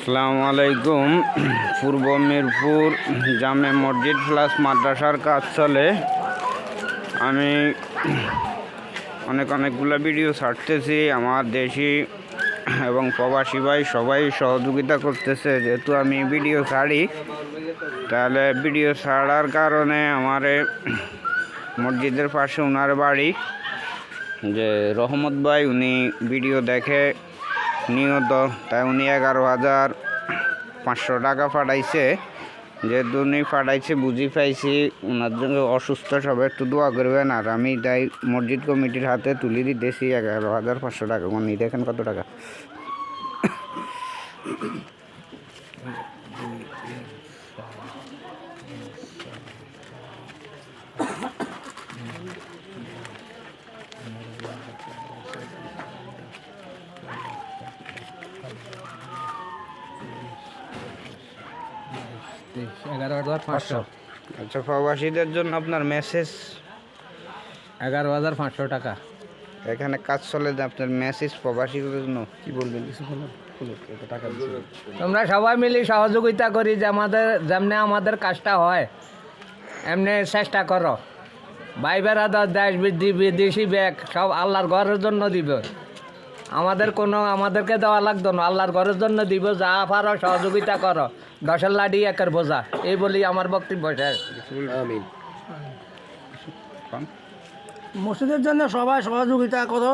আসসালামু আলাইকুম। পূর্ব মিরপুর জামে মসজিদ প্লাস মাদ্রাসার কাজ চলে। আমি অনেকগুলো ভিডিও ছাড়তেছি। আমার দেশি এবং প্রবাসী ভাই সবাই সহযোগিতা করতেছে। যেহেতু আমি ভিডিও ছাড়ি, তাহলে ভিডিও ছাড়ার কারণে আমার মসজিদের পাশে ওনার বাড়ি, যে রহমত ভাই, উনি ভিডিও দেখে নিয়ত, তাই উনি 11,500 টাকা পাঠাইছে। যেহেতু উনি পাঠাইছে বুঝি পাইছি, ওনার জন্য অসুস্থ, সবাই একটু দোয়া করবেন। আর আমি তাই মসজিদ কমিটির হাতে তুলে দিতেছি 11,500 টাকা। উনি দেখেন কত টাকা। আচ্ছা, প্রবাসীদের জন্য আপনার মেসেজ 11,500 টাকা। এখানে কাজ চলে, যে আপনার মেসেজ প্রবাসীদের জন্য কি বলবেন? কিছু তোমরা সবাই মিলে সহযোগিতা করি, যে যেমনি আমাদের কাজটা হয় এমনি চেষ্টা করো। ভাই বেড়াদার দেশ বিদেশি ব্যাগ সব আল্লাহর ঘরের জন্য দিব। আমাদেরকে দেওয়া লাগতো না, আল্লাহর ঘরের জন্য দিব। যা পারো সহযোগিতা করো। 10 লাডি একের বোঝা, এই বলি আমার বক্তব্য শেষ। মসজিদের জন্য সবাই সহযোগিতা করো।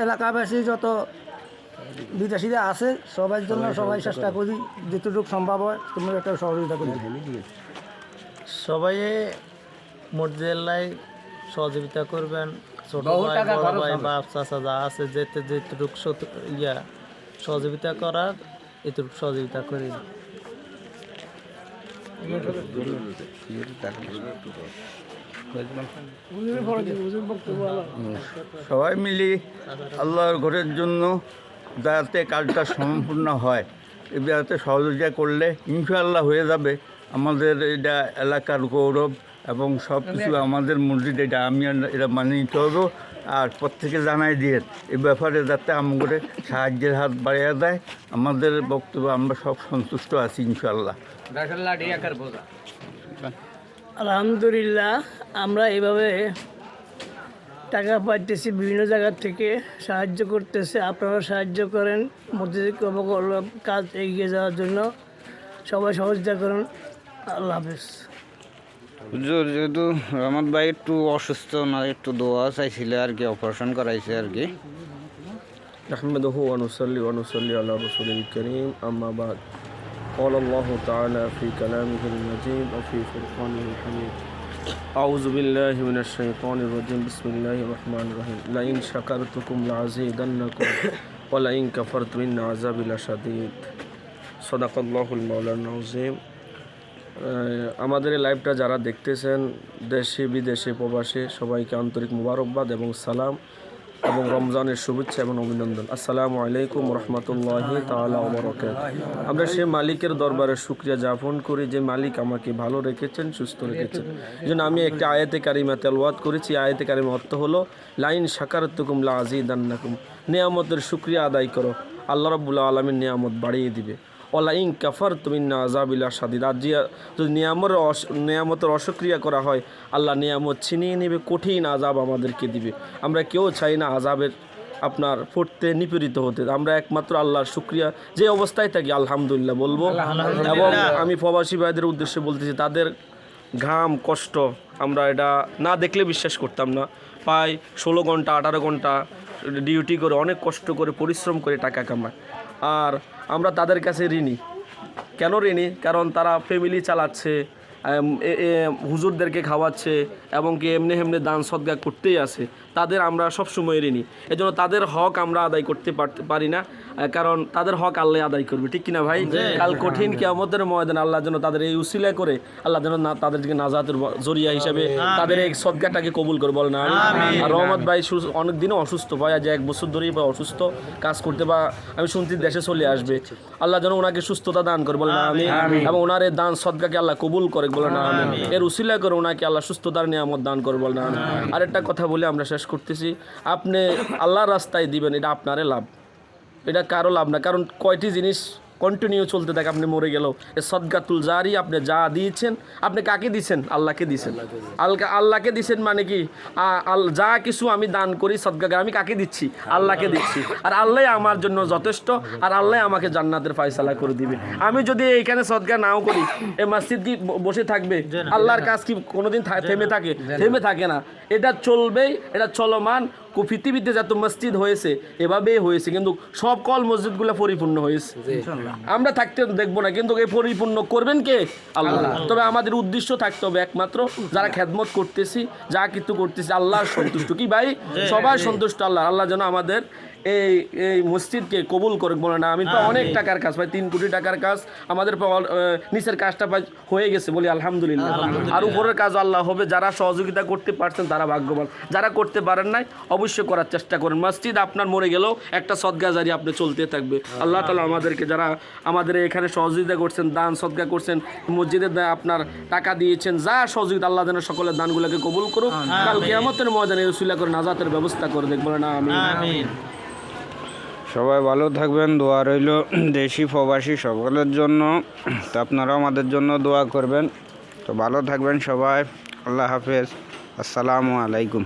এলাকাবাসী যত বিদেশিরা আছে সবার জন্য সবাই চেষ্টা করি, যেটুকু সম্ভব হয় তোমরা একটা সহযোগিতা করি। সবাই মসজিদের সহযোগিতা করবেন। ছোট ভাই, বড় ভাই, বাপ, চাচা যা আছে, যেটুকু সহযোগিতা করার এটুকু সহযোগিতা করি। সবাই মিলি আল্লাহর ঘরের জন্য যাতে কাজটা সম্পূর্ণ হয়, যাতে সহযোগিতা করলে ইনশাআল্লাহ হয়ে যাবে। আমাদের এটা এলাকার গৌরব এবং সব কিছু আমাদের মসজিদ, এটা আমি এটা মানে নিতে হবে। আর প্রত্যেকে জানাই দিয়ে এই ব্যাপারে যাতে আমাদের সাহায্যের হাত বাড়িয়ে দেয়। আমাদের বক্তব্য আমরা সব সন্তুষ্ট আছি ইনশাআল্লাহ। আলহামদুলিল্লাহ, আমরা এইভাবে টাকা পাইতেছি, বিভিন্ন জায়গা থেকে সাহায্য করতেছে। আপনারা সাহায্য করেন মসজিদের কাজ এগিয়ে যাওয়ার জন্য। সবাই সহযোগিতা করুন। আল্লাহ হাফেজ। যেহেতু রহমত ভাই একটু অসুস্থ, ওনার একটু দোয়া চাইছিল আর কি, অপারেশন করাইছে আর কি। نحمده ونصلي على رسوله الكريم أما بعد قال الله تعالى في كلامه المجيد وفي فرقانه الحميد أعوذ بالله من الشيطان الرجيم بسم الله الرحمن الرحيم لئن شكرتكم لأزيدنكم ولئن كفرتم إن عذابي لشديد صدق الله المولانا العظيم। আমাদের এই লাইভটা যারা দেখতেছেন, দেশে বিদেশে প্রবাসে, সবাইকে আন্তরিক মুবারকবাদ এবং সালাম এবং রমজানের শুভেচ্ছা এবং অভিনন্দন। আসসালামু আলাইকুম রহমতুল্লাহি তাআলা ওয়া বারাকাতুহু। আমরা সেই মালিকের দরবারে শুকরিয়া জ্ঞাপন করি, যে মালিক আমাকে ভালো রেখেছেন, সুস্থ রেখেছেন। এই জন্য আমি একটা আয়াতে কারিমা তেলাওয়াত করেছি। আয়াতে কারিমা অর্থ হলো লাইন শাকারতুকুম লাযিদান্নাকুম, নিয়ামতের শুকরিয়া আদায় করো, আল্লাহ রাব্বুল আলামিন নিয়ামত বাড়িয়ে দিবে। ওয়ালাইন কাফারতুম ইন্না আযাবি লাশাদীদ, আর যদি নিয়ামতের অসক্রিয়া করা হয়, আল্লাহ নিয়ামত ছিনিয়ে নেবে, কঠিন আযাব আমাদেরকে দিবে। আমরা কেউ চাই না আযাবের পড়তে নিপীড়িত হতে। আমরা একমাত্র আল্লাহর শুকরিয়া, যে অবস্থায় থাকি আলহামদুলিল্লাহ বলবো। এবং আমি প্রবাসী ভাইদের উদ্দেশ্যে বলতেছি, তাদের ঘাম কষ্ট আমরা এটা না দেখলে বিশ্বাস করতাম না। প্রায় 16 ঘন্টা 18 ঘন্টা ডিউটি করে, অনেক কষ্ট করে, পরিশ্রম করে টাকা কামায়। আর আমরা তাদের কাছে ঋণী। কেন ঋণী? কারণ তারা ফ্যামিলি চালাচ্ছে, হুজুরদেরকে খাওয়াচ্ছে, এবং কি এমনি দান সদকা করতেই আছে। তাদের আমরা সবসময় ঋণী। এজন্য তাদের হক আমরা আদায় করতে পারি না, কারণ তাদের হক আল্লাহ আদায় করবে, ঠিক কিনা ভাই? কাল কঠিন কিয়ামতের ময়দানে আল্লাহ যেন তাদের এই উসিলা করে আল্লাহ যেন তাদেরকে নাজাতের জরিয়া হিসাবে তাদের এই সদকাটাকে কবুল করে, বলে না। আর রহমত ভাই অনেক দিনও অসুস্থ, ভাই আজ 1 বছর ধরেই বা অসুস্থ, কাজ করতে বা আমি শুনছি দেশে চলে আসবে। আল্লাহ যেন ওনাকে সুস্থতা দান করে, বলে না আমি, এবং ওনার এই দান সদকাকে আল্লাহ কবুল করে, বলে না আমি। এর উসিলা করে ওনাকে আল্লাহ সুস্থতার নিয়ামত দান করে, বলে না আমি। আরেকটা কথা বলে আমরা শেষ করতেছি, আপনি আল্লাহর রাস্তায় দিবেন, এটা আপনারই লাভ, এটা কারো লাভ না। কারণ কয়টি জিনিস কন্টিনিউ চলতে থাকে, আপনি মরে গেলেও এ সদকাতুল জারি আপনি যা দিয়েছেন, আপনি কাকে দিয়েছেন? আল্লাহকে দিয়েছেন। আল্লাহকে দিয়েছেন মানে কি, যা কিছু আমি দান করি সদকা আমি কাকে দিচ্ছি? আল্লাহকে দিচ্ছি। আর আল্লাহ আমার জন্য যথেষ্ট, আর আল্লাহ আমাকে জান্নাতের ফয়সালা করে দিবে। আমি যদি এইখানে সদকা নাও করি, এই মসজিদ কি বসে থাকবে? আল্লাহর কাজ কি কোনোদিন থেমে থাকে? থেমে থাকে না, এটা চলবেই, এটা চলমান। পৃথিবীতে যত মসজিদ হয়েছে এভাবেই হয়েছে, কিন্তু সব কল মসজিদগুলো পরিপূর্ণ হয়েছে। আমরা থাকতে দেখবো না, কিন্তু এই পরিপূর্ণ করবেন কে? আল্লাহ। তবে আমাদের উদ্দেশ্য থাকতে হবে একমাত্র, যারা খেদমত করতেছি, যা কিছু করতেছি, আল্লাহর সন্তুষ্ট। কি ভাই? সবাই সন্তুষ্ট আল্লাহ। আল্লাহ যেন আমাদের এই মসজিদকে কবুল করে। বলে না, আমি তো অনেক টাকার কাজ পাই, 3 কোটি টাকার কাজ আমাদের নিচের কাজটা পাই হয়ে গেছে, বলি আলহামদুলিল্লাহ। আর উপরের কাজ আল্লাহ হবে। যারা সহযোগিতা করতে পারছেন তারা ভাগ্যবান, যারা করতে পারেন নাই অবশ্যই করার চেষ্টা করেন। মসজিদ আপনার মরে গেলেও একটা সদকা জারি আপনি চলতে থাকবে। আল্লাহ তাআলা আমাদেরকে, যারা আমাদের এখানে সহযোগিতা করছেন, দান সদকা করছেন, মসজিদে আপনার টাকা দিয়েছেন, যা সহযোগিতা, আল্লাহ যেন সকলের দানগুলোকে কবুল করুক। কাল কিয়ামতের ময়দানে উসিলা করে নাজাতের ব্যবস্থা করে দেখ, বলে না আমিন। সবাই ভালো থাকবেন, দোয়া রইল দেশি প্রবাসী সকলের জন্য। তো আপনারাও আমাদের জন্য দোয়া করবেন। তো ভালো থাকবেন সবাই, আল্লাহ হাফেজ, আসসালামু আলাইকুম।